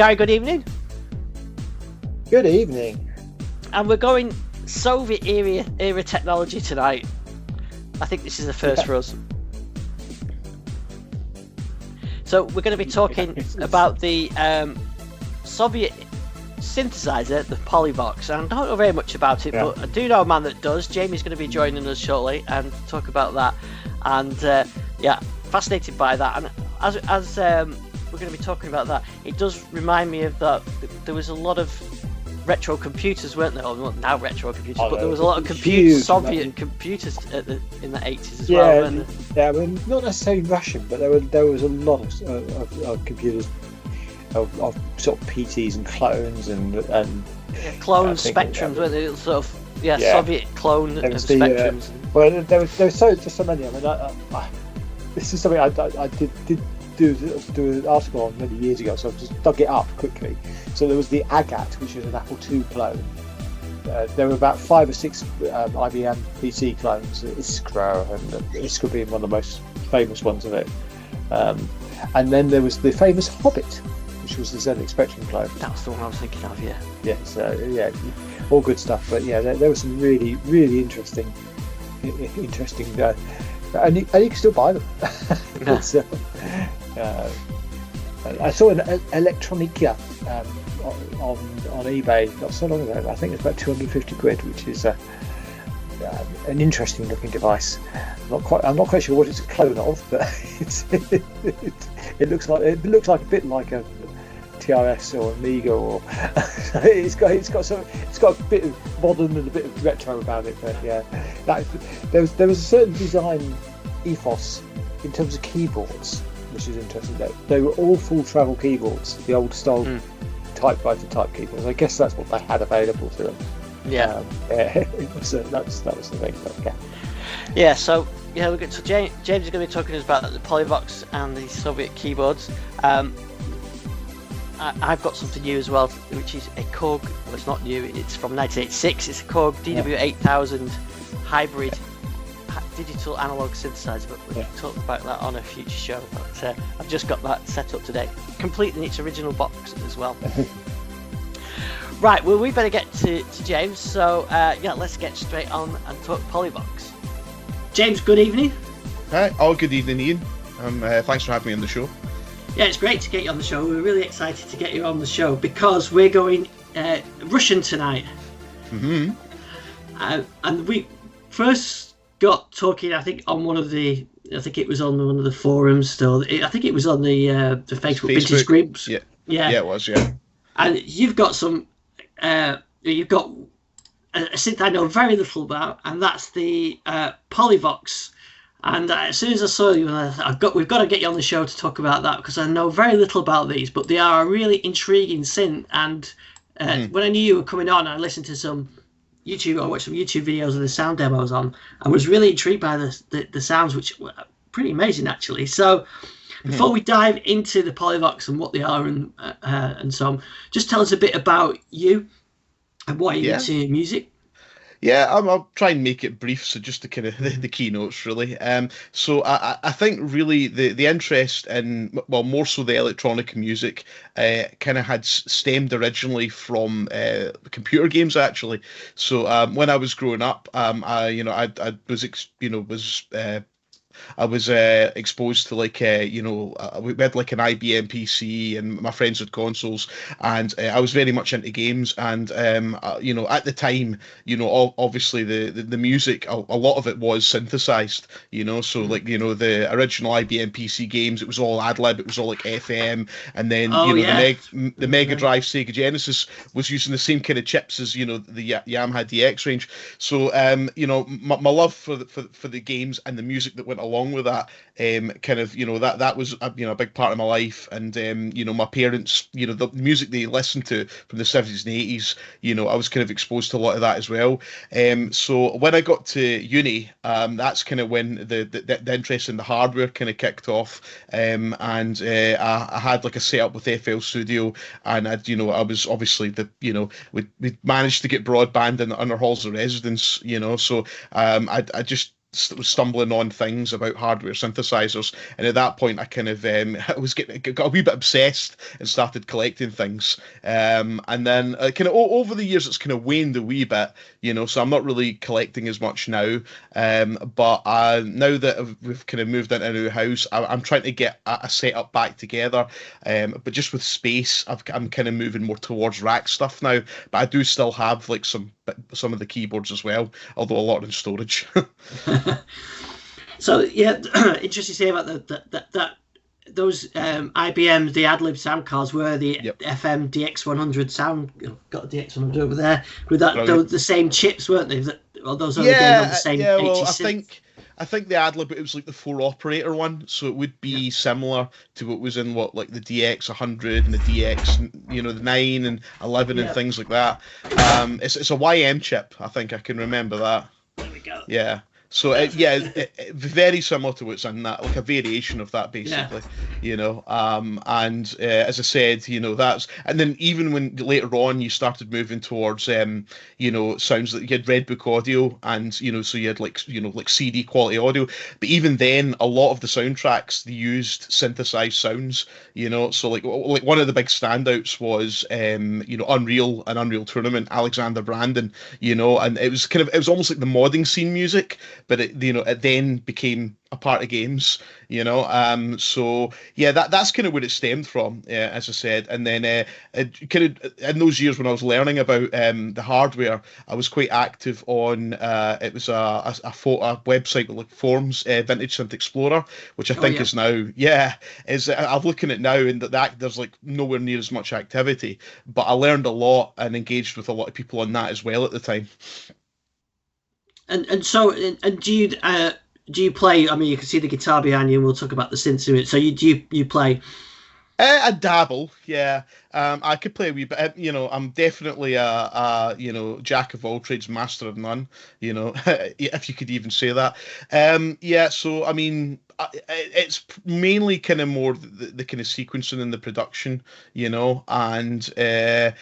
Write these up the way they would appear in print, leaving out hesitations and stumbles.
Gary, good evening. Good evening. And we're going Soviet era technology tonight. I think this is the first for us. So we're going to be talking about the Soviet synthesizer, the Polivoks. And I don't know very much about it, but I do know a man that does. Jamie's going to be joining us shortly and talk about that. And fascinated by that. And as we're going to be talking about that, it does remind me of that. There was a lot of retro computers, weren't there? Well, not now retro computers, but there was a lot of Soviet computers in the 80s as well, weren't there? Yeah, I mean, not necessarily Russian, but there was a lot of computers of sort of PTs and clones and clone spectrums, weren't they? Sort of Soviet clone spectrums. Well, there was so many. I mean, this is something I did do an article on many years ago, so I've just dug it up quickly. So there was the Agat, which is an Apple II clone. There were about 5 or 6 IBM PC clones, Iskra, and Iskra being one of the most famous ones of it. And then there was the famous Hobbit, which was the ZX Spectrum clone. That was the one I was thinking of, yeah. Yeah, so all good stuff. But yeah, there was some really, really interesting. And you can still buy them. So, I saw an Electronica on eBay not so long ago. I think it's about 250 quid, which is an interesting looking device. I'm not quite sure what it's a clone of, but it looks like a bit like a TRS or Amiga, or it's got a bit of modern and a bit of retro about it. But yeah, there was a certain design ethos in terms of keyboards, which is interesting. They were all full travel keyboards, the old style typewriter type keyboards. I guess that's what they had available to them. That was the thing. But, yeah. So James is going to be talking to us about the Polivoks and the Soviet keyboards. I've got something new as well, which is a Korg. Well, it's not new. It's from 1986. It's a Korg DW8000 hybrid digital analog synthesizer, but we'll talk about that on a future show. But I've just got that set up today, complete in its original box as well. Right, well, we better get to James. So let's get straight on and talk Polivoks. James, good evening. Hi. Good evening, Ian. Thanks for having me on the show. Yeah, it's great to get you on the show. We're really excited to get you on the show because we're going Russian tonight. Mm-hmm. And we first got talking, I think, on one of the forums still. I think it was on the Facebook vintage groups. Yeah, it was, yeah. And you've got some, you've got a synth I know very little about, and that's the Polivoks. And as soon as I saw you, we've got to get you on the show to talk about that, because I know very little about these, but they are a really intriguing synth. And when I knew you were coming on, I listened to some YouTube, I watched some YouTube videos of the sound demos on, and was really intrigued by the sounds, which were pretty amazing actually. So before we dive into the Polivoks and what they are and so on, just tell us a bit about you and why you're into music. Yeah, I'll try and make it brief. So just the kind of the keynotes, really. So I think really the interest in, well, more so the electronic music, kind of had stemmed originally from computer games, actually. So when I was growing up, I was exposed to we had like an IBM PC, and my friends had consoles, and I was very much into games. And at the time, obviously the music, a lot of it was synthesized. So the original IBM PC games, it was all ad lib, it was all like FM, and then the Mega Drive, Sega Genesis was using the same kind of chips as the Yamaha DX range. So my love for the games and the music that went along with that, that was a big part of my life. And my parents, the music they listened to from the 70s and 80s, I was kind of exposed to a lot of that as well. So when I got to uni, that's kind of when the interest in the hardware kind of kicked off. I had like a setup with FL Studio, and I was obviously we managed to get broadband in our halls of residence, so I just was stumbling on things about hardware synthesizers, and at that point I kind of I was got a wee bit obsessed and started collecting things, and then kind of over the years it's kind of waned a wee bit, so I'm not really collecting as much now, but now that we've kind of moved into a new house, I'm trying to get a setup back together, but just with space I'm kind of moving more towards rack stuff now, but I do still have like some of the keyboards as well, although a lot in storage. So yeah, interesting to say about that those IBM the AdLib sound cards were the FM DX100 sound. Got the DX100 over there with that the same chips, weren't they? Well, those only going on the same. Yeah, well, I think the AdLib, it was like the 4-operator one, so it would be similar to what was in like the DX100 and the DX, the 9 and 11 and things like that. It's a YM chip, I think I can remember that. There we go. Yeah. So very similar to what's in that, like a variation of that, basically, and as I said, that's, and then even when later on you started moving towards, sounds that you had Redbook audio, and so you had like CD quality audio, but even then a lot of the soundtracks they used synthesized sounds, so like one of the big standouts was Unreal and Unreal Tournament, Alexander Brandon, and it was almost like the modding scene music, but it then became a part of games, so that's kind of where it stemmed from, as I said. And then kind of in those years when I was learning about the hardware, I was quite active on it was a website with like forums, Vintage Synth Explorer, which I think is now I'm looking at now, and that there's like nowhere near as much activity, but I learned a lot and engaged with a lot of people on that as well at the time. And do you play? I mean, you can see the guitar behind you, and we'll talk about the synths in it. So you play? I dabble, yeah. I could play a wee bit. I'm definitely a jack of all trades, master of none. If you could even say that. So I mean, it's mainly kind of more the kind of sequencing and the production, and I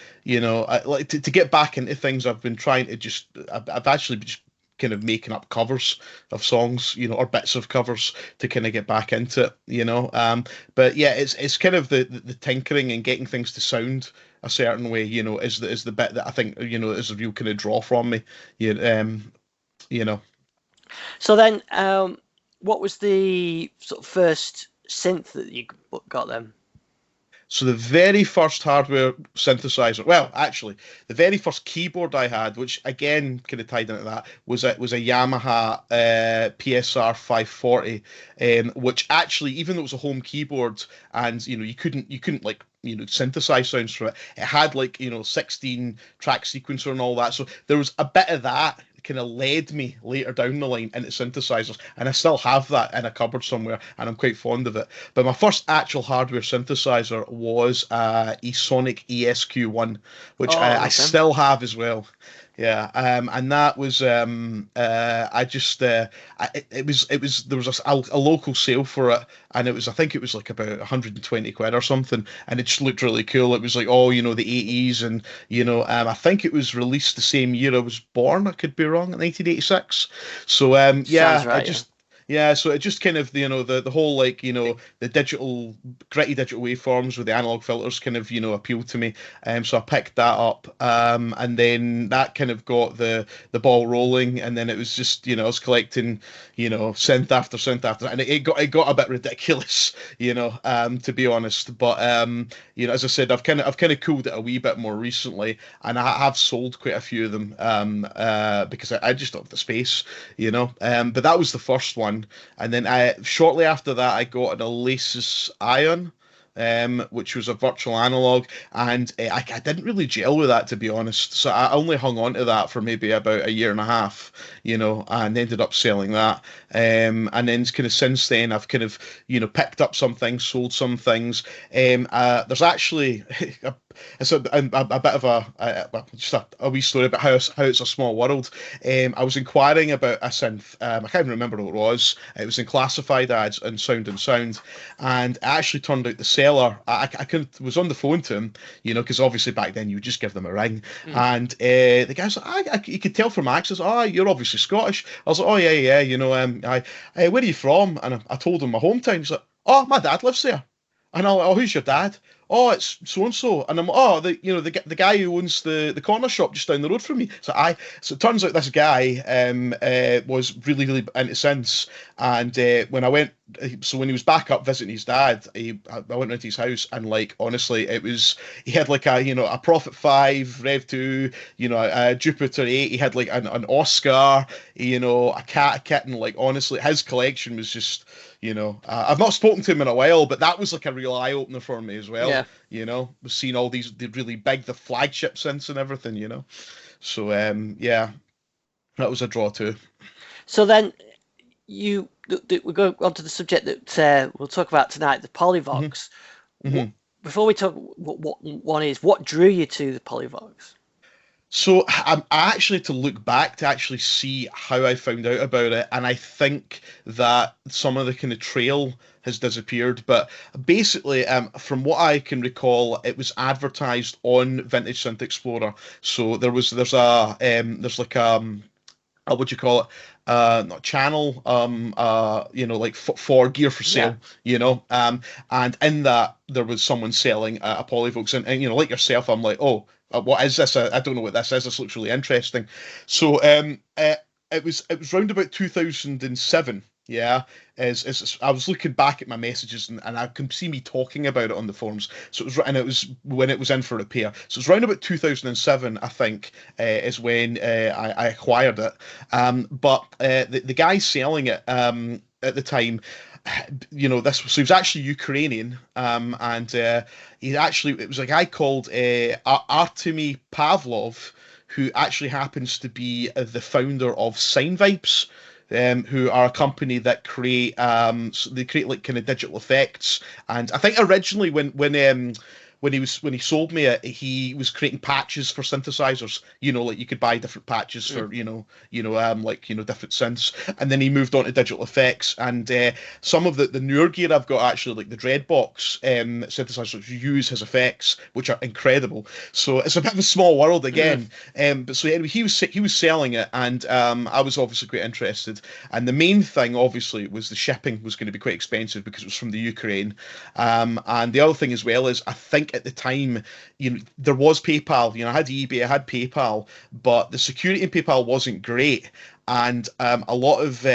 like to get back into things. I've been trying to I've actually just kind of making up covers of songs, or bits of covers to kind of get back into it, but yeah, it's kind of the tinkering and getting things to sound a certain way, is the bit that I think is a real kind of draw from me. So then, what was the sort of first synth that you got then? So the very first hardware synthesizer, well, actually, the very first keyboard I had, which again kind of tied into that, was a Yamaha PSR 540, which actually, even though it was a home keyboard, and you couldn't like synthesize sounds from it, it had like 16 track sequencer and all that. So there was a bit of that kind of led me later down the line into synthesizers, and I still have that in a cupboard somewhere, and I'm quite fond of it. But my first actual hardware synthesizer was a Sonic ESQ1, which I still have as well. Yeah, and that was it was there was a local sale for it, and I think it was like about 120 quid or something, and it just looked really cool. It was like the 80s, and I think it was released the same year I was born. I could be wrong, 1986. So Sounds right, yeah, so it just kind of, the whole, like, the gritty digital waveforms with the analog filters kind of, appealed to me. So I picked that up, and then that kind of got the ball rolling, and then it was just, I was collecting, synth after synth after, and it got a bit ridiculous, to be honest. But, as I said, I've kind of cooled it a wee bit more recently, and I have sold quite a few of them, because I just don't have the space, but that was the first one. And then shortly after that, I got an Oasis Ion, which was a virtual analog, and I didn't really gel with that, to be honest. So I only hung on to that for maybe about a year and a half, and ended up selling that. And then kind of since then, I've kind of, picked up some things, sold some things. There's actually it's a bit of just a wee story about how it's a small world. I was inquiring about a synth. I can't even remember what it was. It was in classified ads and Sound and Sound, and it actually turned out the seller. Was on the phone to him, because obviously back then you would just give them a ring, and the guy's like, you could tell from accents, you're obviously Scottish. I was like, oh yeah, where are you from? And I told him my hometown. He's like, oh, my dad lives there. And I'm like, oh, who's your dad? Oh, it's so and so. And I'm like, oh, the guy who owns the corner shop just down the road from me. So it turns out this guy was really, really into synths. And when he was back up visiting his dad, I went into his house, and like honestly, he had like a Prophet 5, Rev 2, a Jupiter 8. He had like an Oscar, a cat, a kitten. Like honestly, his collection was just. I've not spoken to him in a while, but that was like a real eye opener for me as well. Yeah. We've seen all the really big, the flagship synths and everything. So yeah, that was a draw too. So then we go on to the subject that we'll talk about tonight, the Polivoks. Mm-hmm. Before we talk what one is, what drew you to the Polivoks? So I actually had to look back to actually see how I found out about it, and I think that some of the kind of trail has disappeared. But basically, from what I can recall, it was advertised on Vintage Synth Explorer. So there's like what do you call it? Not channel, like for gear for sale, and in that there was someone selling a Polivoks, and like yourself, I'm like, oh. What is this? I don't know what this is. This looks really interesting. So it was round about 2007. Yeah, as I was looking back at my messages, and I can see me talking about it on the forums. So it was when it was in for repair. So it's round about 2007, I think, is when I acquired it. But the guy selling it at the time. So he was actually Ukrainian, and it was a guy called Artemy Pavlov, who actually happens to be the founder of Sine Vibes, who are a company that create like kind of digital effects. And I think originally when he sold me it, he was creating patches for synthesizers. Like you could buy different patches for different synths, and then he moved on to digital effects. And some of the newer gear I've got actually, like the Dreadbox synthesizers, use his effects, which are incredible. So it's a bit of a small world again. But so anyway, he was selling it, and I was obviously quite interested. And the main thing, obviously, was the shipping was going to be quite expensive because it was from the Ukraine. And the other thing as well is, I think at the time, there was PayPal. I had eBay, I had PayPal, but the security in PayPal wasn't great. And a lot of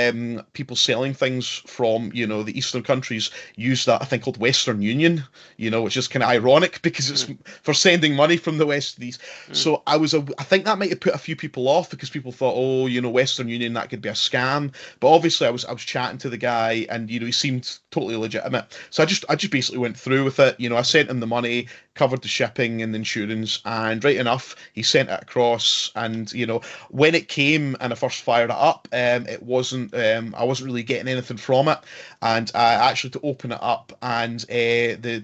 people selling things from, the Eastern countries use that thing called Western Union, which is kind of ironic because it's for sending money from the West to these. So I think that might have put a few people off because people thought, oh, Western Union, that could be a scam. But obviously I was chatting to the guy, and, he seemed totally legitimate. So I just basically went through with it. I sent him the money, covered the shipping and the insurance, and right enough, he sent it across. And, when it came and I first fired it up, it wasn't I wasn't really getting anything from it, and I actually to open it up, and the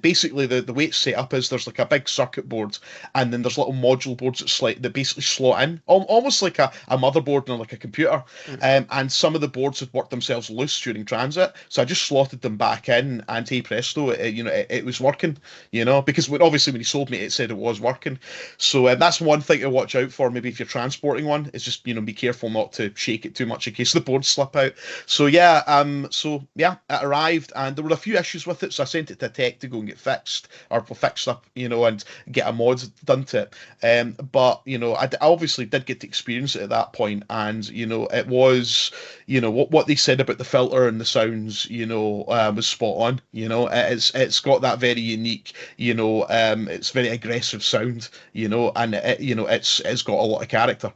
way it's set up is there's like a big circuit board, and then there's little module boards that basically slot in almost like a motherboard on like a computer. And some of the boards had worked themselves loose during transit, so I just slotted them back in, and hey presto, it was working, because obviously when he sold me it said it was working. So that's one thing to watch out for, maybe if you're transporting one, is just be careful not to shake it too much in case the boards slip out. So yeah, it arrived, and there were a few issues with it, so I sent it to tech to go and get fixed up, and get a mod done to it. But I obviously did get to experience it at that point, and it was what they said about the filter and the sounds, was spot on. It's got that very unique, it's very aggressive sound, and it's got a lot of character.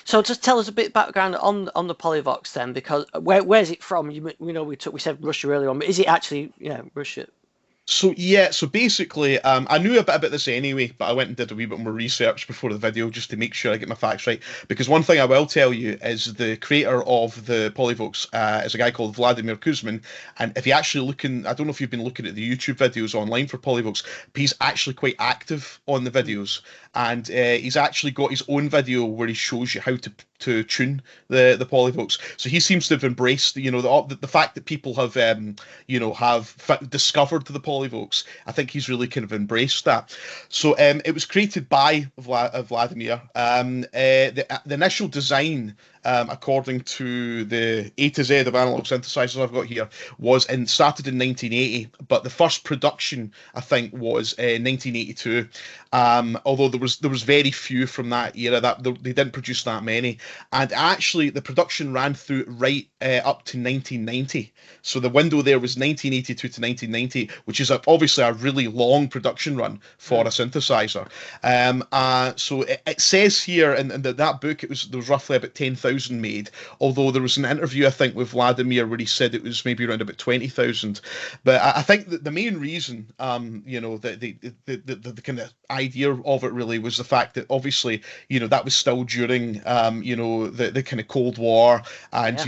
So just tell us a bit of background on the Polivoks then, because where's it from? We said Russia earlier on, but is it actually Russia? So yeah, so basically, I knew a bit about this anyway, but I went and did a wee bit more research before the video just to make sure I get my facts right. Because one thing I will tell you is the creator of the Polivoks is a guy called Vladimir Kuzmin, and if you actually looking, I don't know if you've been looking at the YouTube videos online for Polivoks, but he's actually quite active on the videos, and he's actually got his own video where he shows you how to tune the Polivoks. So he seems to have embraced, the fact that people have discovered the Polivoks. I think he's really kind of embraced that. So it was created by Vladimir. The initial design, according to the A to Z of analog synthesizers I've got here, started in 1980, but the first production I think was 1982. Although there was very few from that era, that they didn't produce that many, and actually the production ran through right up to 1990. So the window there was 1982 to 1990, which is obviously a really long production run for a synthesizer. So it says here in that book there was roughly about 10,000 made, although there was an interview I think with Vladimir where he said it was maybe around about 20,000. But I think that the main reason, the kind of idea of it really was the fact that obviously that was still during the kind of Cold War, and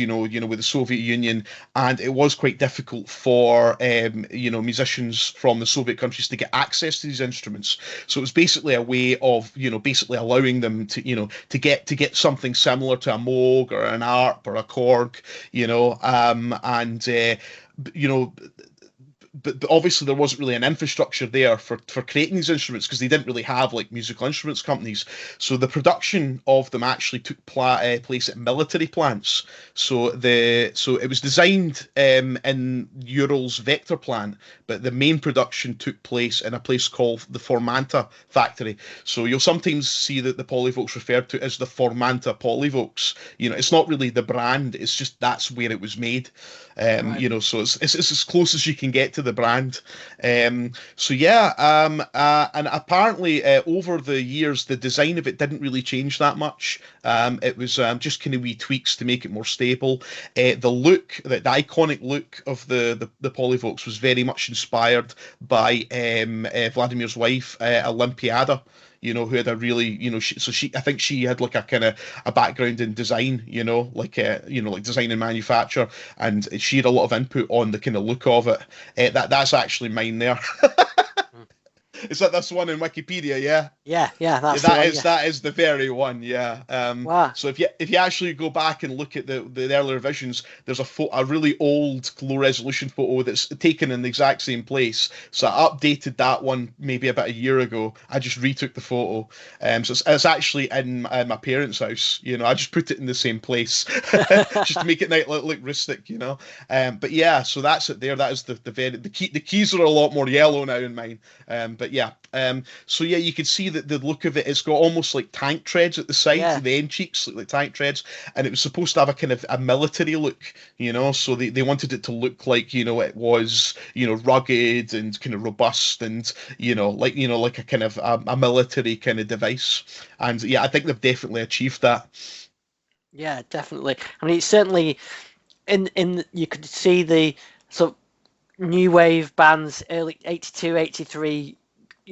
with the Soviet Union, and it was quite difficult for musicians from the Soviet countries to get access to these instruments. So it was basically a way of basically allowing them to get something similar to a Moog or an ARP or a Korg, but obviously there wasn't really an infrastructure there for creating these instruments because they didn't really have like musical instruments companies. So the production of them actually took place at military plants. So it was designed in Ural's Vector plant, but the main production took place in a place called the Formanta factory. So you'll sometimes see that the Polivoks referred to as the Formanta Polivoks. It's not really the brand; it's just that's where it was made. Right. So it's as close as you can get to the brand. And apparently over the years the design of it didn't really change that much. It was just kind of wee tweaks to make it more stable. The iconic look of the Polivoks was very much inspired by Vladimir's wife, Olympiada, who had a really, I think she had like a kind of a background in design, like design and manufacture, and she had a lot of input on the kind of look of it. That's actually mine there. Is that this one in Wikipedia? Yeah. Yeah. That is the very one. Yeah. Wow. So if you actually go back and look at the earlier revisions, there's a really old low resolution photo that's taken in the exact same place. So I updated that one maybe about a year ago. I just retook the photo. So it's actually in my parents' house. I just put it in the same place just to make it look rustic. But yeah, so that's it there. That is the keys are a lot more yellow now in mine. But yeah, so yeah, you can see that the look of it, it's got almost like tank treads at the side, the end cheeks look like tank treads, and it was supposed to have a kind of a military look, so they wanted it to look like, it was, rugged and kind of robust and, like a kind of a military kind of device. And yeah, I think they've definitely achieved that. Yeah, definitely. I mean, it's certainly in you could see the sort of new wave bands, early 82, 83,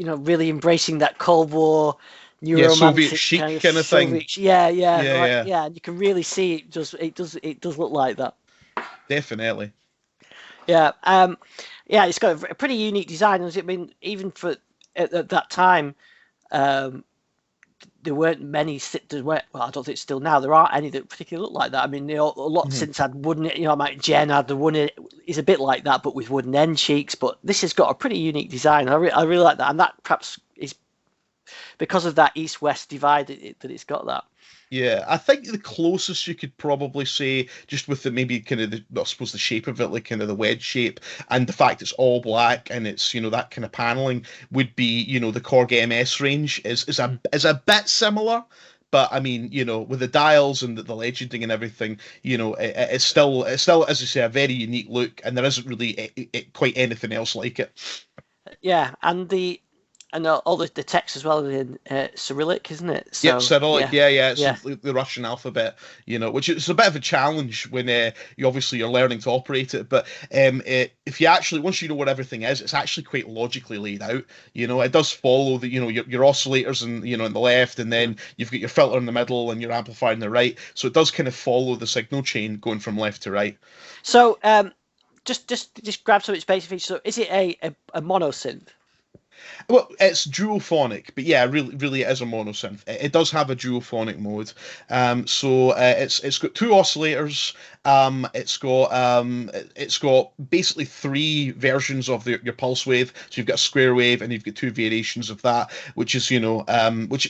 really embracing that Cold War, Soviet chic kind of thing. Yeah. And you can really see it does look like that. Definitely. Yeah. It's got a pretty unique design. I mean, even for at that time, there weren't many. Well, I don't think still now there aren't any that particularly look like that. I mean, a lot of synths had wooden. Jen had the wooden. Is a bit like that, but with wooden end cheeks. But this has got a pretty unique design. I really like that, and that perhaps is because of that east-west divide that it's got that. Yeah, I think the closest you could probably say, just with the maybe kind of I suppose the shape of it, like kind of the wedge shape, and the fact it's all black and it's that kind of paneling, would be the Korg MS range is a bit similar. But I mean, with the dials and the legending and everything, it's still, as I say, a very unique look, and there isn't really quite anything else like it. Yeah, and the And all the text as well in Cyrillic, isn't it? So, Yep, Cyrillic, yeah, it's yeah. the Russian alphabet, which is a bit of a challenge when you're learning to operate it. But if you actually, once you know what everything is, it's actually quite logically laid out. It does follow your oscillators and in the left, and then you've got your filter in the middle and your amplifier in the right. So it does kind of follow the signal chain going from left to right. So just grab some of its basic features. So is it a mono synth? Well, it's duophonic, but yeah, really it is a monosynth. It does have a duophonic mode. So it's got two oscillators. It's got basically three versions of your pulse wave. So you've got a square wave and you've got two variations of that, which is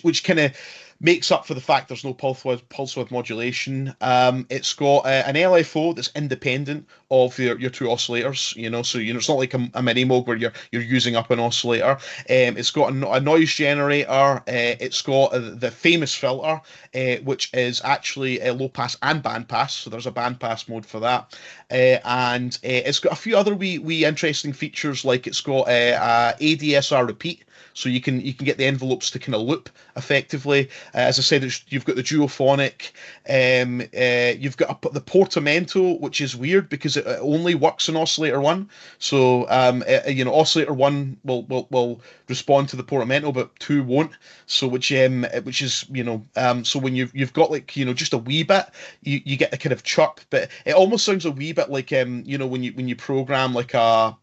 which kind of makes up for the fact there's no pulse width modulation. It's got an LFO that's independent of your two oscillators. So it's not like a mini moog where you're using up an oscillator. It's got a noise generator. It's got the famous filter, which is actually a low pass and band pass. So there's a band pass mode for that. And it's got a few other wee interesting features, like it's got a ADSR repeat. So you can get the envelopes to kind of loop effectively. As I said, you've got the duophonic. You've got the portamento, which is weird because it only works in oscillator 1. So oscillator 1 will respond to the portamento, but 2 won't. So which is so when you've got just a wee bit, you get the kind of chirp, but it almost sounds a wee bit like when you program like a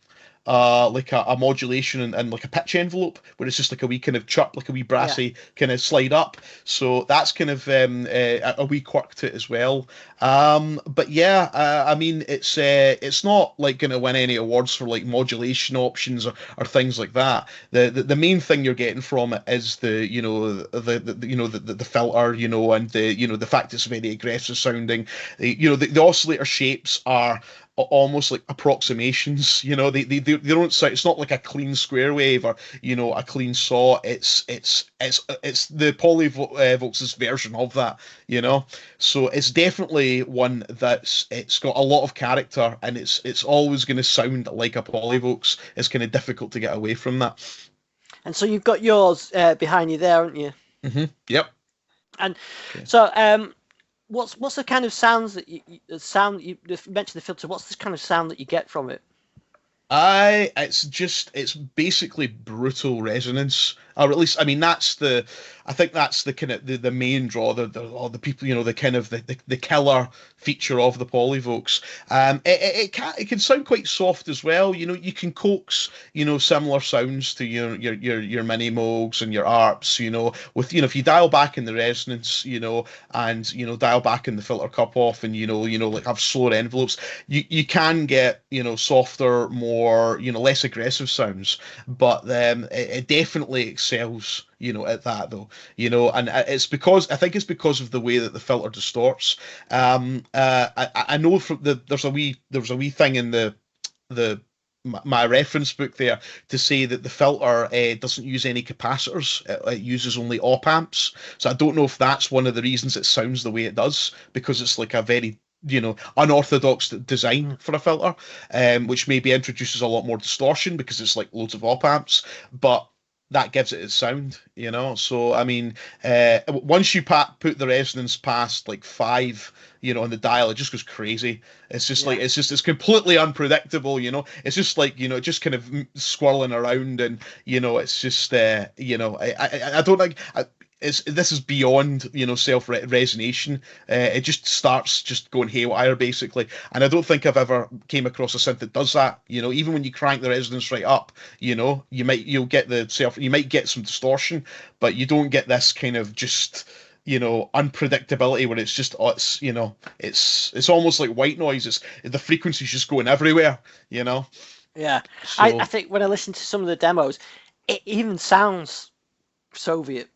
modulation and like a pitch envelope where it's just like a wee kind of chirp, like a wee brassy kind of slide up. So that's kind of a wee quirk to it as well. But yeah, I mean it's not like going to win any awards for like modulation options or things like that. The main thing you're getting from it is the filter, and the fact it's very aggressive sounding. The oscillator shapes are almost like approximations. They don't sound, it's not like a clean square wave or a clean saw. It's the Polivoks' version of that. So it's definitely one it's got a lot of character, and it's always going to sound like a Polivoks. It's kind of difficult to get away from that. And so you've got yours behind you there, haven't you? Mm-hmm. Yep. And so what's the kind of sounds that you mentioned the filter? What's the kind of sound that you get from it? It's basically brutal resonance, or at least, I mean, I think that's the kind of the main draw, the people, the kind of the killer feature of the Polivoks. It can sound quite soft as well. You can coax, similar sounds to your mini moogs and your arps, with, if you dial back in the resonance, and, dial back in the filter cup off and, like have slower envelopes, you can get, softer, more, less aggressive sounds, but it definitely excels at that though, and I think it's because of the way that the filter distorts. I know there's a wee thing in my reference book there to say that the filter doesn't use any capacitors. It uses only op amps. So I don't know if that's one of the reasons it sounds the way it does, because it's like a very unorthodox design for a filter, which maybe introduces a lot more distortion because it's like loads of op amps, but that gives it its sound, So I mean, once you put the resonance past like 5, on the dial, it just goes crazy. It's just like it's completely unpredictable, It's just like just kind of swirling around, and it's just I don't think. This is beyond self-resonation. It just starts just going haywire basically, and I don't think I've ever came across a synth that does that. Even when you crank the resonance right up, you might get some distortion, but you don't get this kind of just unpredictability where it's just it's almost like white noise. The frequency's just going everywhere. Yeah, so, I think when I listen to some of the demos, it even sounds Soviet.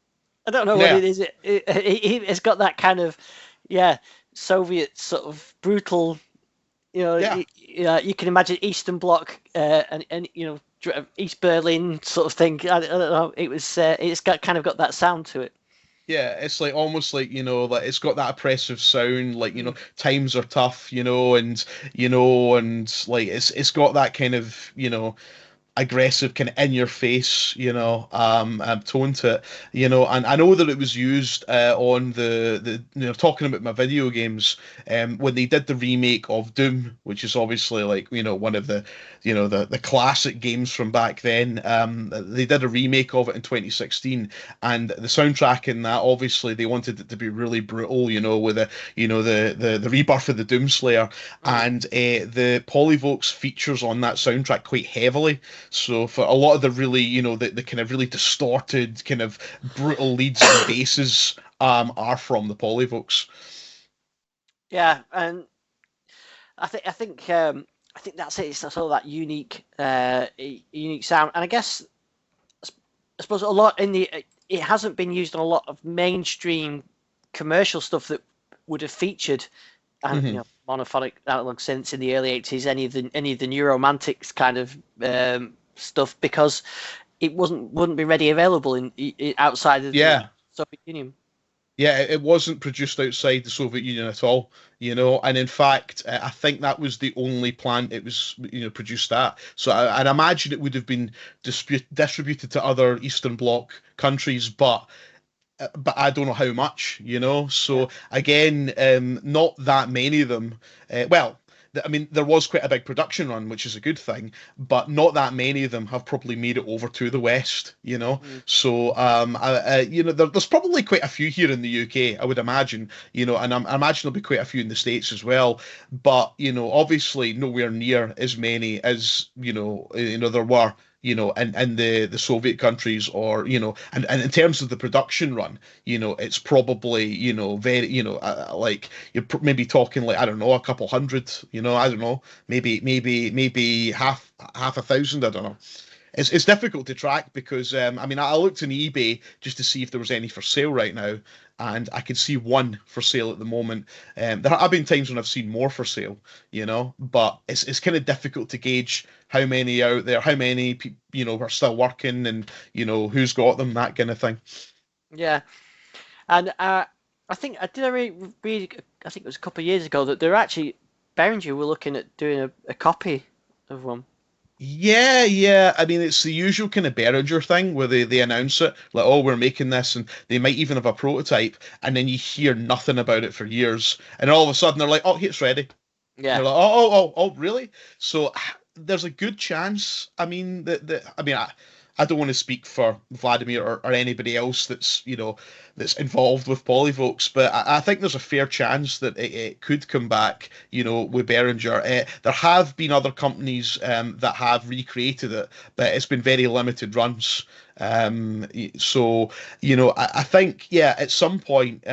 I don't know what it is. It's got that kind of, Soviet sort of brutal, you can imagine Eastern Bloc and East Berlin sort of thing. I don't know. It's got that sound to it. Yeah, it's like almost like like it's got that oppressive sound, like times are tough, and like it's got that kind of aggressive, kind of in your face, tone to it, and I know that it was used on the talking about my video games, when they did the remake of Doom, which is obviously like, one of the classic games from back then. They did a remake of it in 2016, and the soundtrack in that, obviously they wanted it to be really brutal, with the rebirth of the Doomslayer, and the Polivoks features on that soundtrack quite heavily. So for a lot of the really, the kind of really distorted, kind of brutal leads and basses are from the Polivoks. Yeah, and I think that's it. It's sort of that unique sound, and I guess I suppose a lot it hasn't been used on a lot of mainstream commercial stuff that would have featured monophonic analog synths in the early 80s, any of the new romantics kind of stuff, because it wouldn't be ready available in outside of the Soviet Union. Yeah, it wasn't produced outside the Soviet Union at all, and in fact, I think that was the only plant it was, produced at. So I'd imagine it would have been distributed to other Eastern Bloc countries, but I don't know how much, So again, not that many of them. There was quite a big production run, which is a good thing, but not that many of them have probably made it over to the West, So, there's probably quite a few here in the UK, I would imagine, and I imagine there'll be quite a few in the States as well. But, obviously nowhere near as many as, there were, in the Soviet countries, or, and in terms of the production run, it's probably, very, like you're maybe talking like, I don't know, a couple hundred, I don't know, maybe half a thousand, I don't know. It's difficult to track because, I looked on eBay just to see if there was any for sale right now, and I could see one for sale at the moment. There have been times when I've seen more for sale, but it's kind of difficult to gauge how many are out there, how many are still working, and who's got them, that kind of thing. Yeah, and I think I did read, I think it was a couple of years ago, that they're actually Behringer were looking at doing a copy of one. Yeah. It's the usual kind of Behringer thing where they announce it, like, oh, we're making this, and they might even have a prototype, and then you hear nothing about it for years, and all of a sudden they're like, oh, it's ready. Yeah. And they're like, oh, really? So there's a good chance. I don't want to speak for Vladimir or anybody else that's that's involved with Polivoks, but I think there's a fair chance that it could come back, with Behringer. There have been other companies that have recreated it, but it's been very limited runs. So I think at some point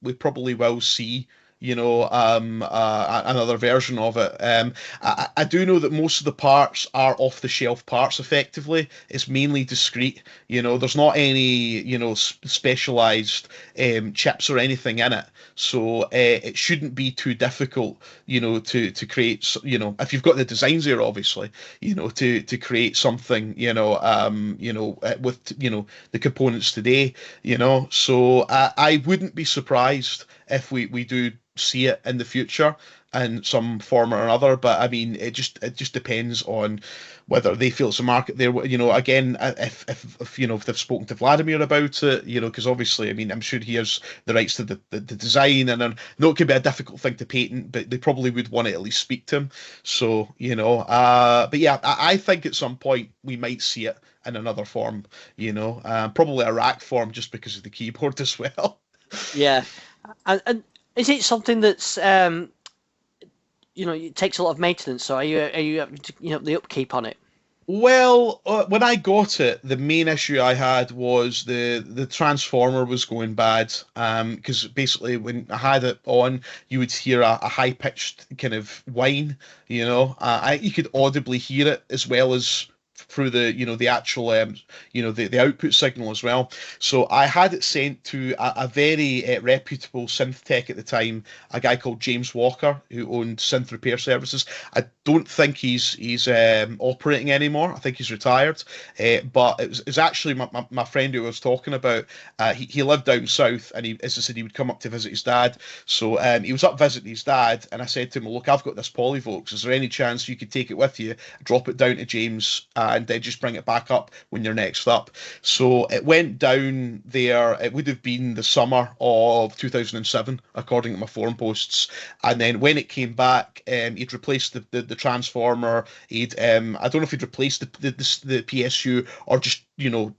we probably will see another version of it. I do know that most of the parts are off-the-shelf parts, effectively. It's mainly discrete. There's not any, specialized chips or anything in it. So it shouldn't be too difficult, to create, if you've got the designs there, obviously, to create something, with, the components today, So I wouldn't be surprised if we do see it in the future in some form or another, but it just depends on whether they feel it's a market there. Again, if they've spoken to Vladimir about it, because obviously, I'm sure he has the rights to the design, and I know it could be a difficult thing to patent, but they probably would want to at least speak to him. So but yeah, I think at some point we might see it in another form. Probably a rack form, just because of the keyboard as well. Yeah, and is it something that's it takes a lot of maintenance? So are you the upkeep on it? Well, when I got it, the main issue I had was the transformer was going bad. Because basically when I had it on, you would hear a high pitched kind of whine. You could audibly hear it as well as through the actual the output signal as well. So I had it sent to a very reputable synth tech at the time, a guy called James Walker, who owned Synth Repair Services. I don't think he's operating anymore. I think he's retired. But it was actually my friend who I was talking about. He lived down south, and as I said, he would come up to visit his dad. So he was up visiting his dad, and I said to him, look, I've got this Polivoks. Is there any chance you could take it with you, drop it down to James, and then just bring it back up when you're next up. So it went down there. It would have been the summer of 2007, according to my forum posts. And then when it came back, he'd replaced the transformer. He'd I don't know if he'd replaced the PSU or just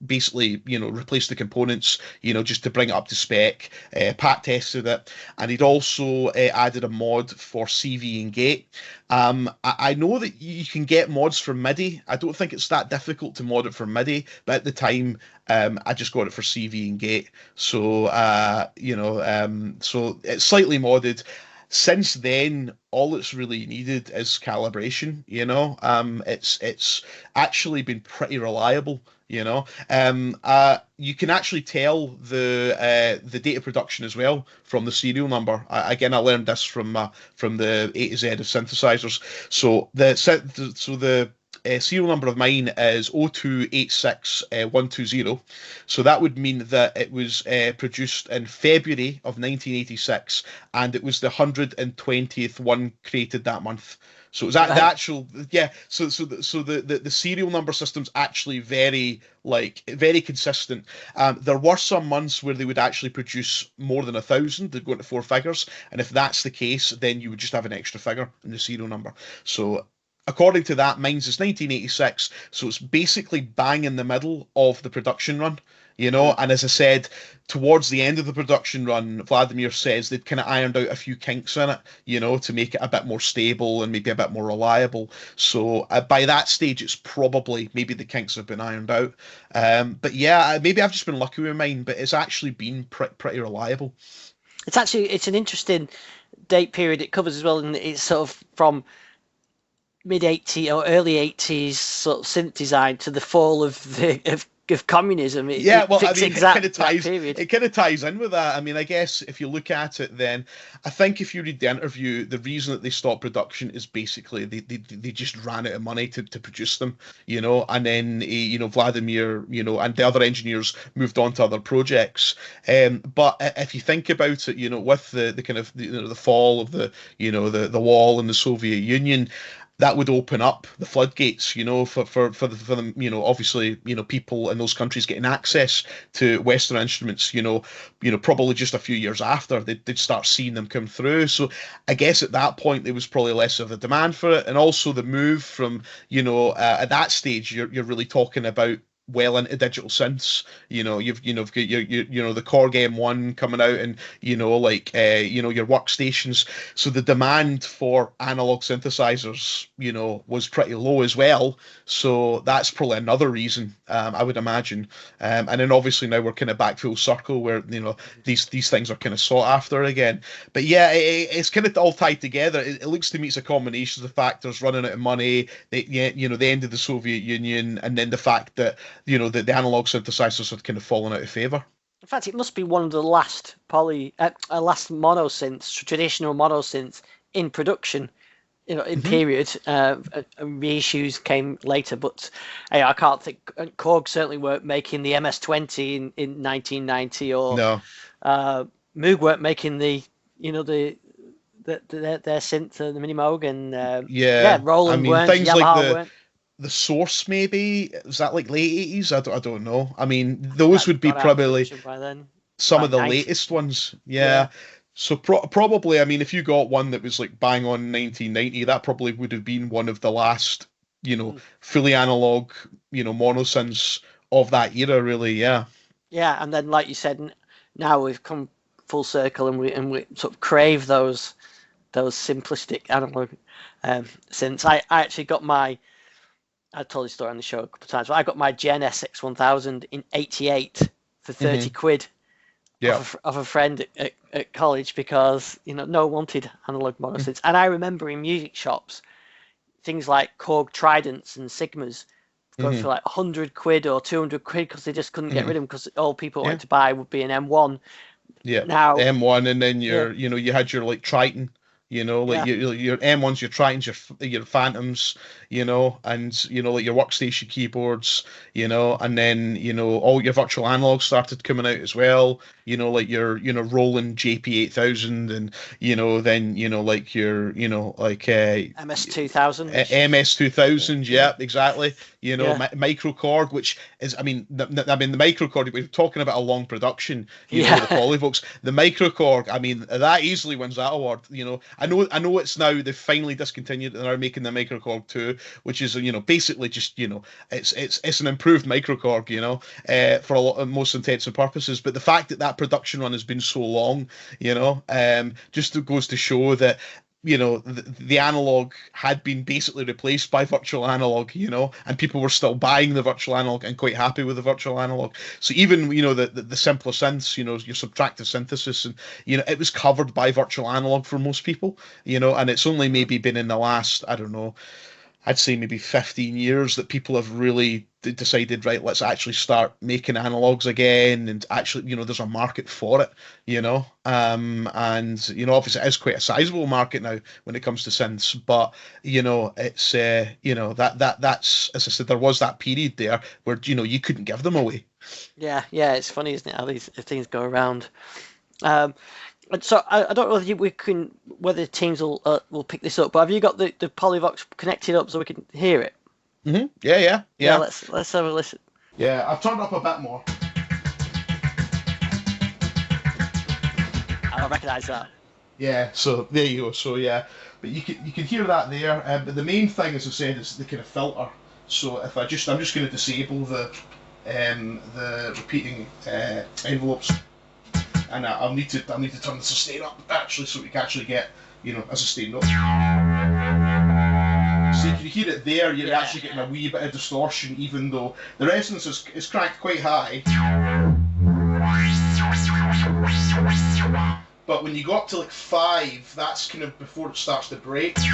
basically replaced the components, just to bring it up to spec. Pat tested it, and he'd also added a mod for CV and gate. I know that you can get mods for MIDI. I don't think it's that difficult to mod it for MIDI, but at the time, I just got it for CV and gate. So so it's slightly modded. Since then, all it's really needed is calibration. It's actually been pretty reliable. You can actually tell the data production as well from the serial number. I learned this from the A to Z of synthesizers. So the serial number of mine is 0286120. So that would mean that it was produced in February of 1986, and it was the 120th one created that month. So is that the actual? Yeah. So the serial number system's actually very consistent. There were some months where they would actually produce more than 1,000. They'd go into 4 figures, and if that's the case, then you would just have an extra figure in the serial number. So according to that, mine's is 1986. So it's basically bang in the middle of the production run. And as I said, towards the end of the production run, Vladimir says they'd kind of ironed out a few kinks in it, to make it a bit more stable and maybe a bit more reliable. So by that stage, it's probably maybe the kinks have been ironed out. But yeah, maybe I've just been lucky with mine, but it's actually been pretty reliable. It's an interesting date period it covers as well, and it's sort of from mid-80s or early 80s sort of synth design to the fall of communism. It kind of ties in with that. I mean, I guess if you look at it, then I think if you read the interview, the reason that they stopped production is basically they just ran out of money to produce them, and then Vladimir, and the other engineers moved on to other projects. But if you think about it, with the kind of the fall of the wall in the Soviet Union, that would open up the floodgates, for them, obviously, people in those countries getting access to Western instruments, probably just a few years after they'd start seeing them come through. So I guess at that point there was probably less of a demand for it, and also the move from, at that stage you're really talking about well into digital synths. You've got your the Korg M1 coming out, and your workstations. So the demand for analog synthesizers was pretty low as well. So that's probably another reason, I would imagine. And then obviously now we're kind of back full circle where these things are kind of sought after again. But yeah, it's kind of all tied together. It looks to me it's a combination of the factors: running out of money, the end of the Soviet Union, and then the fact that the analog synthesizers had kind of fallen out of favor. In fact, it must be one of the last last mono synths, traditional mono synths in production. In period. Reissues came later, but I can't think. Korg certainly weren't making the MS-20 in 1990, or no. Moog weren't making their synth, the Mini Moog, and Roland weren't. Things Yamaha like weren't. The Source, maybe, was that like late 80s? I don't know. I mean, those would be probably by then. Some of the latest ones. Yeah. So probably, I mean, if you got one that was like bang on 1990, that probably would have been one of the last, fully analog, monosynths of that era, really. Yeah. Yeah, and then like you said, now we've come full circle, and we sort of crave those simplistic analog synths. I actually got I told this story on the show a couple of times, but I got my Gen SX1000 in '88 for 30 quid of a friend at college, because no one wanted analog monosynths. And I remember in music shops, things like Korg Tridents and Sigmas going for like 100 quid or 200 quid because they just couldn't get rid of them, because all people wanted to buy would be an M1. Yeah. Now M1, and then you had your like Triton like your M1s, your Tritons, your Phantoms, and like your workstation keyboards, and then all your virtual analogs started coming out as well, like your Roland JP8000, and then like your like MS2000. MS2000, yeah, exactly. Microkorg, which is, the Microkorg, we're talking about a long production, the Polivoks. The Microkorg, that easily wins that award. I know it's now, they've finally discontinued and are making the Microkorg 2, which is, basically just, it's an improved Microkorg, for a lot of most intents and purposes. But the fact that production run has been so long, just goes to show that the analog had been basically replaced by virtual analog, and people were still buying the virtual analog and quite happy with the virtual analog. So even, the simpler synths, your subtractive synthesis, and, it was covered by virtual analog for most people, and it's only maybe been in the last, I don't know, I'd say maybe 15 years that people have really decided, right, let's actually start making analogs again, and actually, there's a market for it, and, obviously it is quite a sizable market now when it comes to synths, but, it's, that's, as I said, there was that period there where, you couldn't give them away. Yeah, it's funny, isn't it, how these things go around. So I don't know whether the teams will pick this up, but have you got the Polivoks connected up so we can hear it? Mm-hmm. Yeah. Let's have a listen. Yeah, I've turned up a bit more. I don't recognise that. Yeah, so there you go. So yeah, but you can hear that there. But the main thing, as I said, is the kind of filter. So if I'm just going to disable the repeating envelopes. And I'll need to turn the sustain up actually, so we can actually get a sustain note. So you can hear it there. You're actually getting a wee bit of distortion, even though the resonance is cranked quite high. But when you go up to like 5, that's kind of before it starts to break. And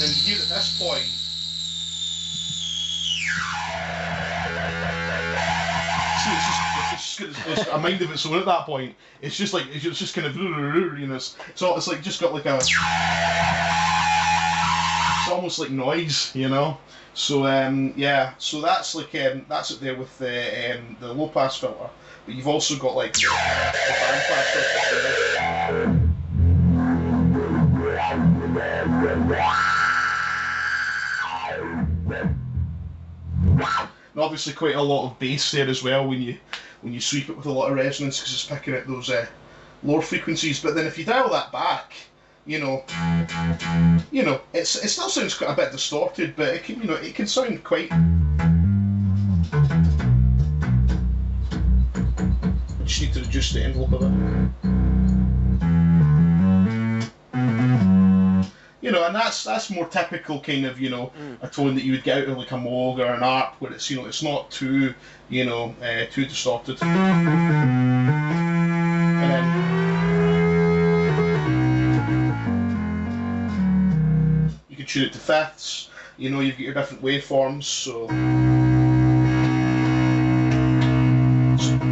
then you hear at this point. It's a mind of its own at that point. It's just like, it's just kind of, so it's like just got like it's almost like noise, So so that's like that's it there with the low pass filter. But you've also got like the band pass filter. And obviously quite a lot of bass there as well when you sweep it with a lot of resonance, because it's picking out those lower frequencies. But then if you dial that back, it still sounds quite a bit distorted, but it can it can sound quite. I just need to reduce the envelope of it. And that's more typical kind of, a tone that you would get out of like a Moog or an ARP, where it's, it's not too, too distorted. And then you can tune it to fifths, you've got your different waveforms, so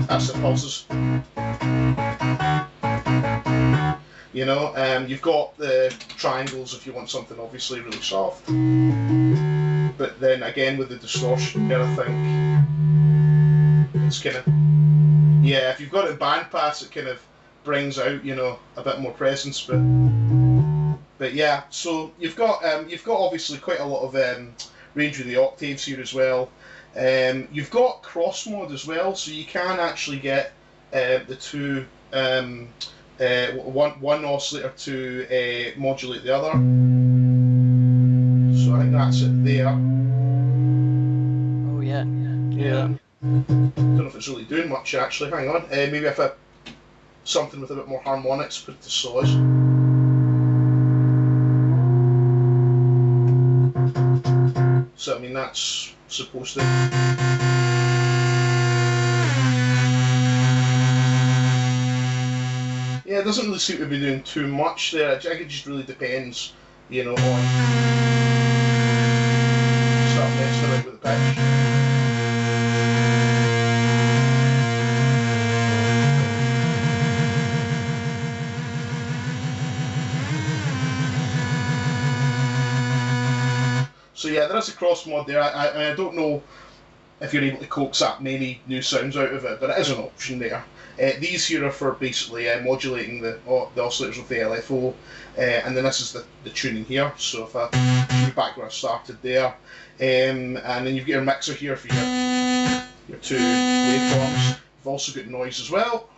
that's the pulses. You've got the triangles if you want something obviously really soft. But then again with the distortion there, I think it's kind of, if you've got it band pass, it kind of brings out, a bit more presence. But yeah, so you've got obviously quite a lot of range of the octaves here as well. You've got cross mod as well, so you can actually get the two. One oscillator to modulate the other. So I think that's it there. Oh yeah. Don't know if it's really doing much actually. Hang on. Maybe if I something with a bit more harmonics, put it to saws. So that's supposed to. Yeah, it doesn't really seem to be doing too much there. I think it just really depends, on start messing around with the pitch. yeah, there is a cross mod there. I don't know if you're able to coax that many new sounds out of it, but it is an option there. These here are for basically modulating the oscillators with the LFO, and then this is the tuning here. So if I go back where I started there, and then you've got your mixer here for your two waveforms. You've also got noise as well.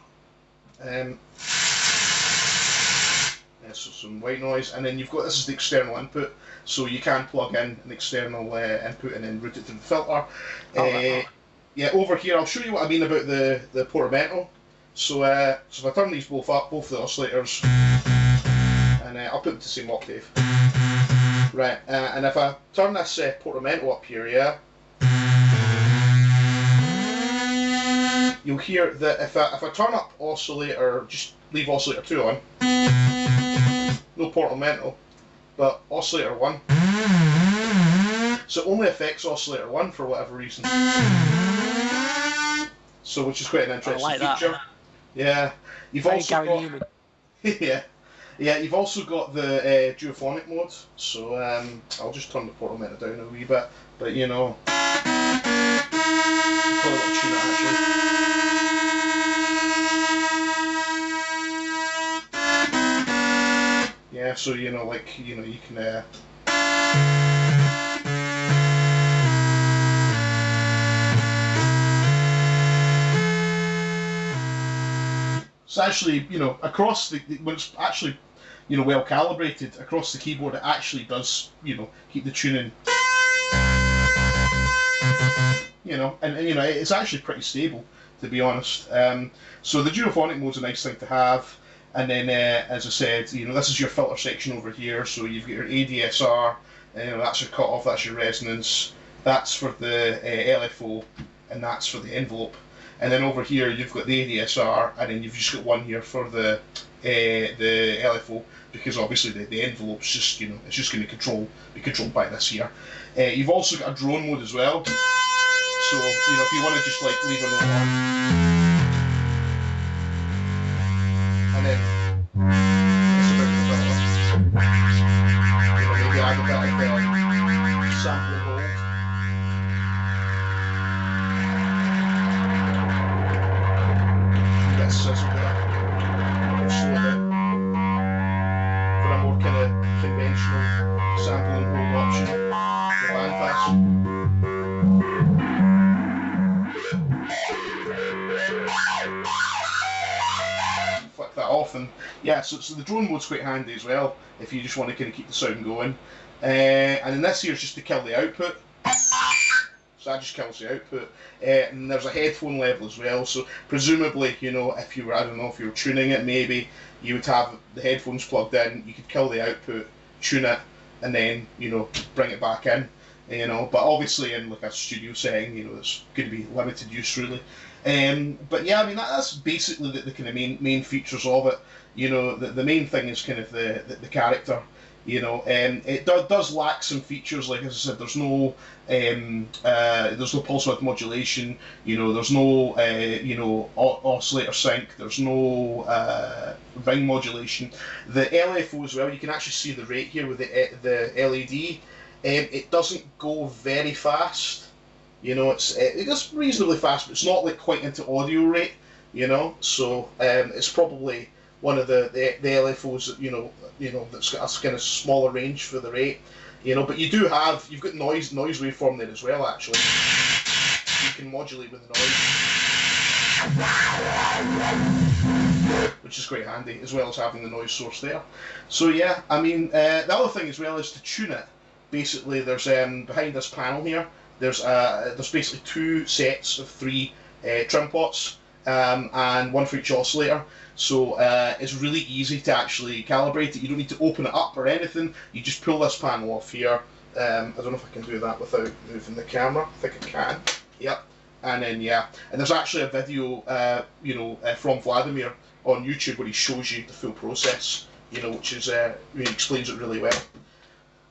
So some white noise, and then you've got, this is the external input, so you can plug in an external input and then route it through the filter. Yeah, over here I'll show you what I mean about the portamento. So if I turn these both up, both the oscillators, and I'll put them to the same octave. Right, and if I turn this portamento up here, yeah, you'll hear that if I turn up oscillator, just leave oscillator 2 on, no portamento, but oscillator 1. So it only affects oscillator 1 for whatever reason. So which is quite an interesting feature. That. Yeah. You've very also Gary got Newman. Yeah, you've also got the duophonic mode. So I'll just turn the portamento down a wee bit, but you know, probably want to tune it actually. Yeah, so you know, like you know, you can. It's actually, you know, across when it's actually, you know, well calibrated across the keyboard, it actually does, you know, keep the tuning. You know, and you know, it's actually pretty stable, to be honest. So the duophonic mode's a nice thing to have. And then, as I said, you know, this is your filter section over here. So you've got your ADSR, you know, that's your cutoff, that's your resonance, that's for the LFO, and that's for the envelope. And then over here you've got the ADSR, and then you've just got one here for the LFO, because obviously the envelope's just, you know, it's just going to be controlled by this here. You've also got a drone mode as well. So you know, if you want to just like leave a note on, and then it's a bit of a filter. You know, maybe add a bit of sample hold. Sizzle there, so that for a more kind of conventional sample and hold option, the bandpass. Flick that off, and yeah, so the drone mode's quite handy as well if you just want to kind of keep the sound going. And then this here is just to kill the output. So that just kills the output. And there's a headphone level as well. So presumably, you know, if you were, I don't know, if you were tuning it, maybe you would have the headphones plugged in. You could kill the output, tune it, and then, you know, bring it back in. You know, but obviously in like a studio setting, you know, it's going to be limited use really. But yeah, I mean that's basically the kind of main features of it. You know, the main thing is kind of the character. You know, it does lack some features, like as I said, there's no pulse width modulation. You know, there's no you know, oscillator sync. There's no ring modulation. The LFO as well. You can actually see the rate here with the LED. It doesn't go very fast. You know, it goes reasonably fast, but it's not like quite into audio rate. You know, so it's probably one of the LFOs that, you know that's got a kind of smaller range for the rate, you know, but you've got noise waveform there as well actually. You can modulate with the noise, which is quite handy, as well as having the noise source there. So yeah, I mean, the other thing as well is to tune it. Basically, there's behind this panel here, there's basically 2 sets of 3 trim pots, and one for each oscillator. So it's really easy to actually calibrate it. You don't need to open it up or anything. You just pull this panel off here. I don't know if I can do that without moving the camera. I think I can. Yep. And then yeah, and there's actually a video, you know, from Vladimir on YouTube where he shows you the full process. You know, which is he explains it really well.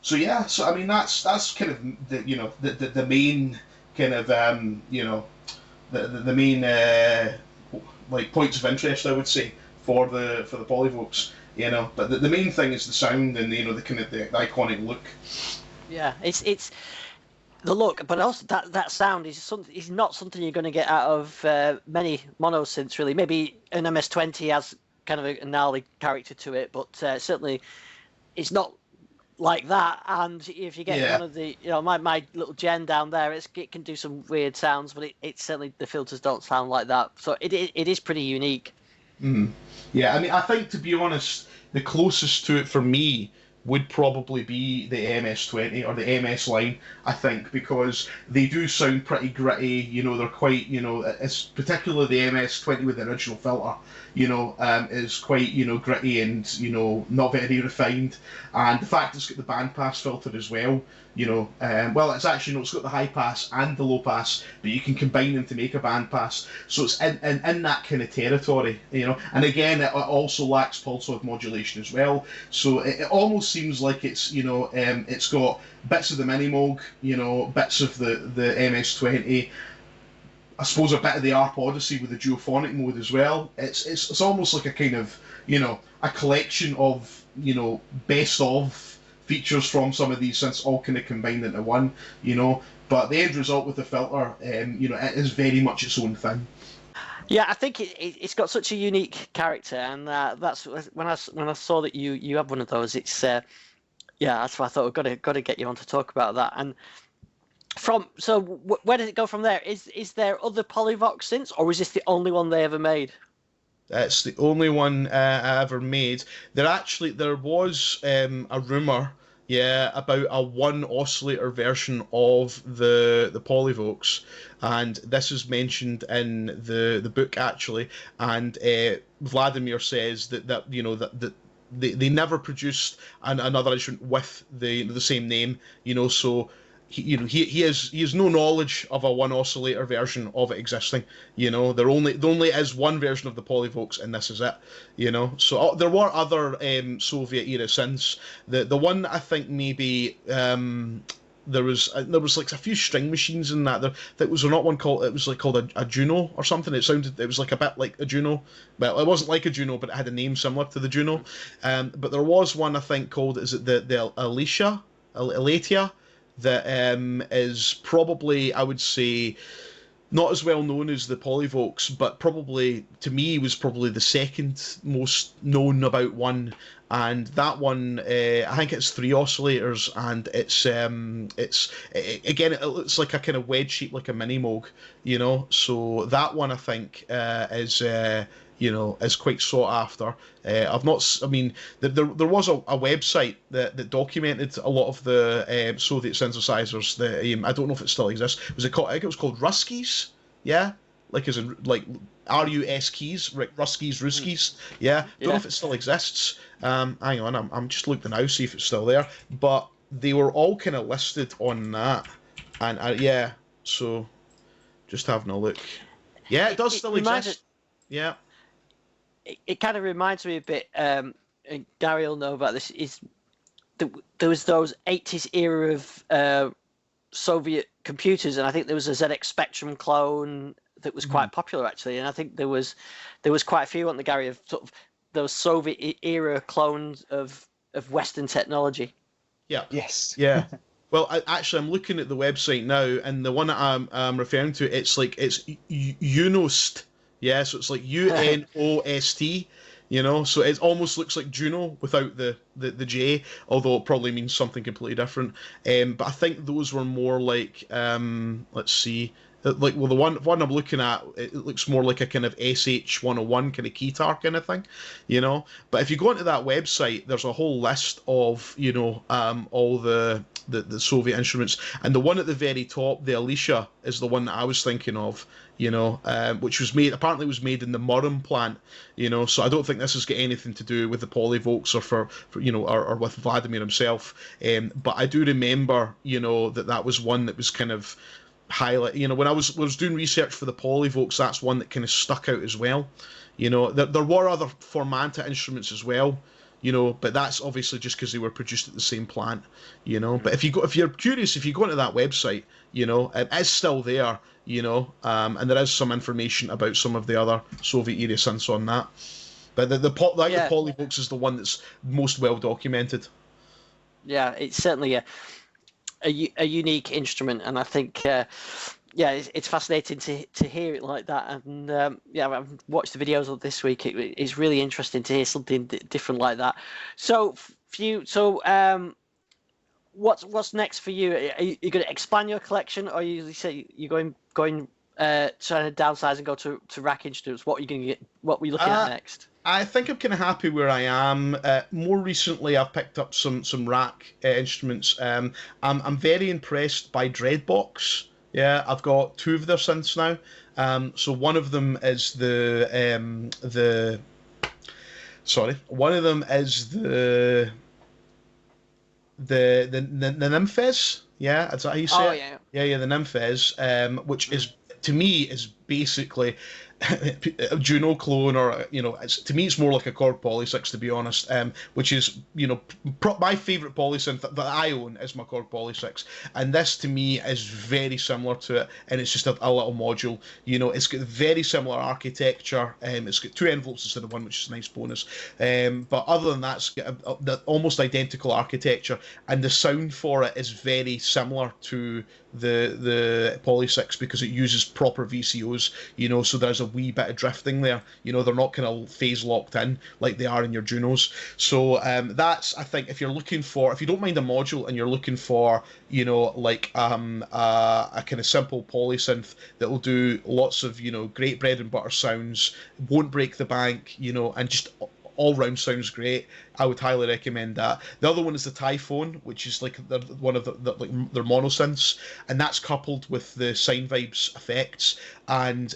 So yeah, so I mean that's kind of the, you know, the main kind of you know, the main like points of interest, I would say, for the Polivoks, you know. But the main thing is the sound and, you know, the kind of the iconic look. Yeah, it's the look, but also that sound is not something you're going to get out of many mono synths really. Maybe an MS-20 has kind of a gnarly character to it, but certainly it's not like that. And if you get one of the, my little gen down there, it can do some weird sounds, but it certainly, the filters don't sound like that. So it is pretty unique. Yeah, I mean, I think, to be honest, the closest to it for me would probably be the MS-20 or the MS line, I think, because they do sound pretty gritty. They're quite, it's particularly the MS-20 with the original filter, is quite, gritty and, not very refined. And the fact it's got the bandpass filter as well, well, it's actually, it's got the high pass and the low pass, but you can combine them to make a bandpass. So it's in that kind of territory, And again, it also lacks pulse width modulation as well. So it almost seems like it's, it's got bits of the Minimoog, bits of the MS-20, I suppose a bit of the ARP Odyssey with the duophonic mode as well. It's almost like a kind of, a collection of, best of features from some of these synths all kind of combined into one, But the end result with the filter, it is very much its own thing. Yeah, I think it's got such a unique character, and that's when I saw that you have one of those. It's that's why I thought we've got to get you on to talk about that. And where does it go from there? Is there other Polivoks synths, or is this the only one they ever made? It's the only one I ever made. There was a rumour, about a one oscillator version of the Polivoks, and this is mentioned in the book actually. And Vladimir says that they never produced another instrument with the same name, So he has no knowledge of a one oscillator version of it existing. There only is one version of the Polivoks, and this is it. So there were other Soviet era synths. The one I think maybe there was like a few string machines in that. There was not one called, it was like called a Juno or something. It was like a bit like a Juno. Well, it wasn't like a Juno, but it had a name similar to the Juno. But there was one I think called, is it the Elatia? That is probably, I would say, not as well known as the Polivoks, but probably, to me, was probably the second most known about one. And that one, I think it's 3 oscillators, and again, it looks like a kind of wedge shape, like a Minimoog, So that one, I think, is quite sought after. There was a website that documented a lot of the Soviet synthesizers. I don't know if it still exists. I think it was called Ruskies, like as in like RUSKs, Ruskies. Don't know if it still exists. Hang on, I'm just looking now, see if it's still there. But they were all kind of listed on that, and so just having a look. Yeah, it does still exist. Yeah. It kind of reminds me a bit, and Gary will know about this, there was those 80s era of Soviet computers, and I think there was a ZX Spectrum clone that was quite popular actually, and I think there was quite a few on the Gary of sort of those Soviet era clones of Western technology. Yeah. Yes. Yeah. Well, I'm looking at the website now, and the one that I'm referring to, it's Unost. Yeah, so it's like UNOST, so it almost looks like Juno without the J, although it probably means something completely different. But I think those were more like, let's see, the one I'm looking at, it looks more like a kind of SH101 kind of keytar kind of thing, But if you go into that website, there's a whole list of, all the Soviet instruments, and the one at the very top, the Alicia, is the one that I was thinking of, which was made in the Murrom plant, so I don't think this has got anything to do with the Polivoks or or with Vladimir himself, but I do remember, that was one that was kind of highlight, when I was doing research for the Polivoks, that's one that kind of stuck out as well. There were other Formanta instruments as well, but that's obviously just because they were produced at the same plant, But if you're curious, if you go into that website, it is still there, and there is some information about some of the other Soviet era synths on that. But the Polivoks is the one that's most well documented. Yeah, it's certainly a unique instrument, and I think it's fascinating to hear it like that. And I've watched the videos of this week. It's really interesting to hear something different like that. So for you, what's next for you? Are you going to expand your collection, or you say you're going trying to downsize and go to rack instruments? What are you going to get? What were you looking at next? I think I'm kind of happy where I am. More recently, I've picked up some rack instruments. I'm very impressed by Dreadbox. Yeah, I've got 2 of their synths now. So one of them is one of them is the Nymphes. Yeah, is that how you say it? Yeah, the Nymphes, which is, to me, is basically a Juno clone, or to me it's more like a Korg Poly-6, to be honest, which is my favourite polysynth that I own is my Korg Poly-6, and this to me is very similar to it, and it's just a little module. It's got very similar architecture. It's got 2 envelopes instead of 1, which is a nice bonus, but other than that, it's got the almost identical architecture, and the sound for it is very similar to the Poly-6 because it uses proper VCOs, so there's a wee bit of drifting there. They're not kind of phase locked in like they are in your Junos. So that's, I think, if you don't mind a module and you're looking for, like a kind of simple polysynth that will do lots of, great bread and butter sounds, won't break the bank, and just all round sounds great, I would highly recommend that. The other one is the Typhoon, which is like one of their monosynths, and that's coupled with the Sine Vibes effects, and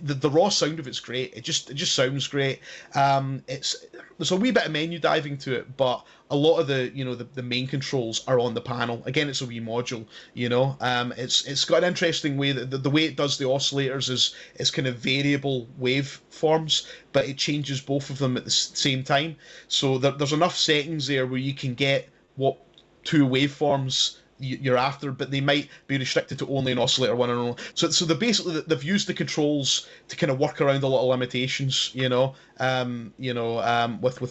the raw sound of it's great. It just sounds great. There's a wee bit of menu diving to it, but a lot of the main controls are on the panel. Again, it's a wee module. It's got an interesting way that the way it does the oscillators is kind of variable waveforms, but it changes both of them at the same time. So there's enough settings there where you can get what 2 waveforms you're after, but they might be restricted to only an oscillator one and only. So they've used the controls to kind of work around a lot of limitations, with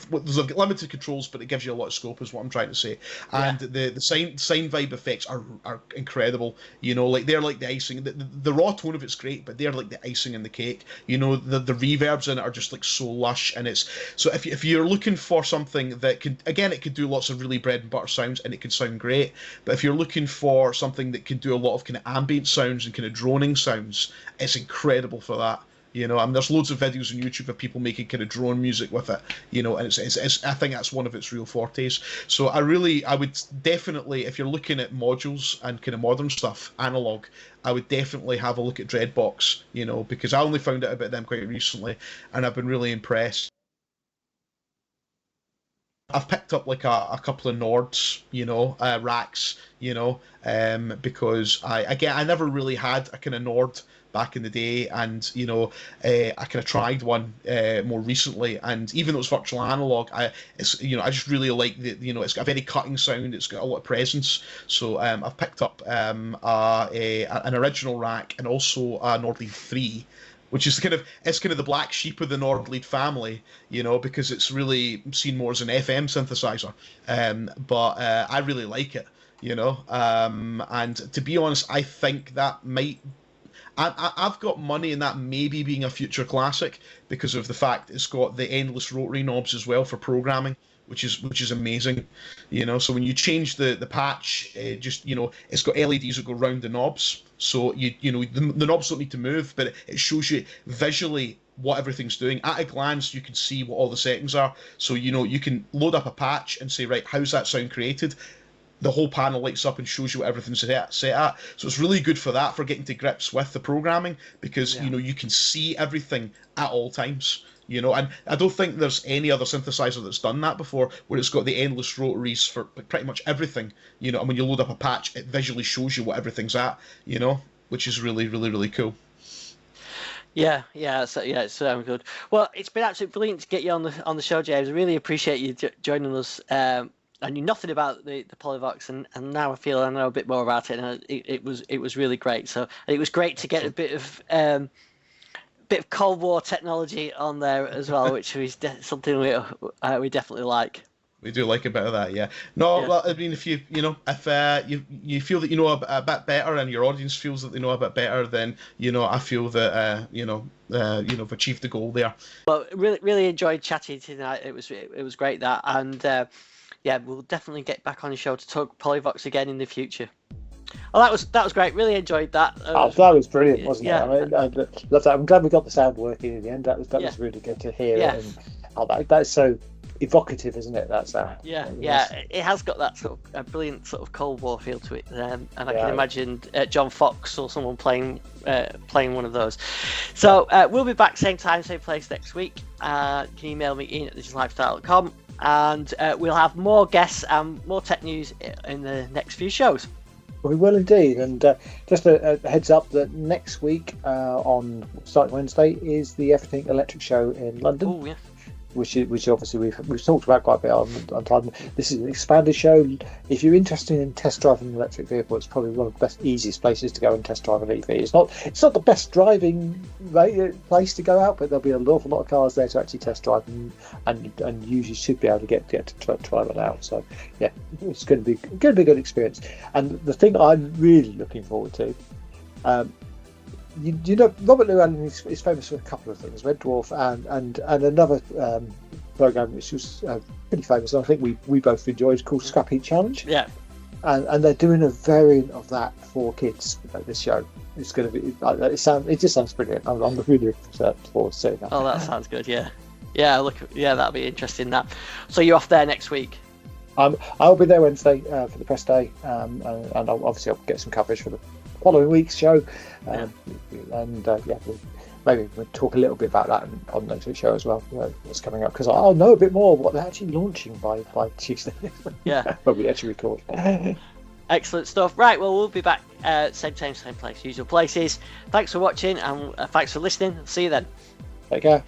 there's limited controls, but it gives you a lot of scope, is what I'm trying to say. And the sine vibe effects are incredible, like they're like the icing. The raw tone of it's great, but they're like the icing in the cake. The reverbs in it are just like so lush, and it's so if you're looking for something that it could do lots of really bread and butter sounds, and it can sound great, but if you're looking for something that can do a lot of kind of ambient sounds and kind of droning sounds, it's incredible for that. There's loads of videos on YouTube of people making kind of drone music with it, and it's I think that's one of its real fortes. So I would definitely, if you're looking at modules and kind of modern stuff, analog, I would definitely have a look at Dreadbox, because I only found out about them quite recently, and I've been really impressed. I've picked up like a couple of Nords, racks, because I never really had a kind of Nord back in the day, and I kind of tried one more recently, and even though it's virtual analog, I just really like it's got a very cutting sound, it's got a lot of presence. So I've picked up an original rack and also a Nord Lead 3. Which is kind of the black sheep of the Nord Lead family, because it's really seen more as an FM synthesizer. But I really like it, and to be honest, I think that might. I've got money in that maybe being a future classic because of the fact it's got the endless rotary knobs as well for programming, which is amazing, So when you change the patch, it's got LEDs that go round the knobs, so the knobs don't need to move, but it shows you visually what everything's doing. At a glance, you can see what all the settings are, so you can load up a patch and say, right, how's that sound created? The whole panel lights up and shows you what everything's set at. So it's really good for that, for getting to grips with the programming, because you can see everything at all times. And I don't think there's any other synthesizer that's done that before, where it's got the endless rotaries for pretty much everything. And when you load up a patch, it visually shows you what everything's at. Which is really, really, really cool. Yeah, it's good. Well, it's been absolutely brilliant to get you on the show, James. I really appreciate you joining us. I knew nothing about the Polivoks, and now I feel I know a bit more about it, and it was really great. So it was great to get a bit of Cold War technology on there as well, which is something we definitely like. We do like a bit of that, yeah. No, Yeah. well, I mean, if if you feel that you know a bit better, and your audience feels that they know a bit better, then I feel that you've achieved the goal there. Well, really enjoyed chatting tonight. It was great that, and yeah, we'll definitely get back on the show to talk Polivoks again in the future. Oh, that was great. Really enjoyed that. That was brilliant, wasn't it? I mean, I love that. I'm glad we got the sound working in the end. That was really good to hear it. And that's so evocative, isn't it? That sound. It has got that sort of a brilliant sort of Cold War feel to it, and I can imagine John Fox or someone playing one of those. So we'll be back same time, same place next week. You can email me ian@thedigital-lifestyle.com, and we'll have more guests and more tech news in the next few shows. We will indeed, and just a heads up that next week on starting Wednesday is the Everything Electric show in London. Oh yeah. Which obviously we've talked about quite a bit on time. This is an expanded show. If you're interested in test driving an electric vehicle, it's probably one of the best, easiest places to go and test drive an EV. It's not the best driving place to go out, but there'll be an awful lot of cars there to actually test drive, and usually should be able to get to try one out. So yeah, it's going to be a good experience. And the thing I'm really looking forward to. You know, Robert Llewellyn is famous for a couple of things, Red Dwarf and another program which was pretty famous, and I think we both enjoyed, called Scrap Heap Challenge. Yeah. And they're doing a variant of that for kids at this show. It's going to be it just sounds brilliant. I'm really looking forward to seeing that. Oh, that sounds good. Yeah. That'll be interesting. That. So you're off there next week. I'll be there Wednesday for the press day, and I'll get some coverage for the following week's show, maybe we'll talk a little bit about that on next week's show as well. What's coming up, because I'll know a bit more of what they're actually launching by Tuesday. Yeah, when we actually record. Excellent stuff. Right, well, we'll be back same time, same place, usual places. Thanks for watching, and thanks for listening. See you then. Take care.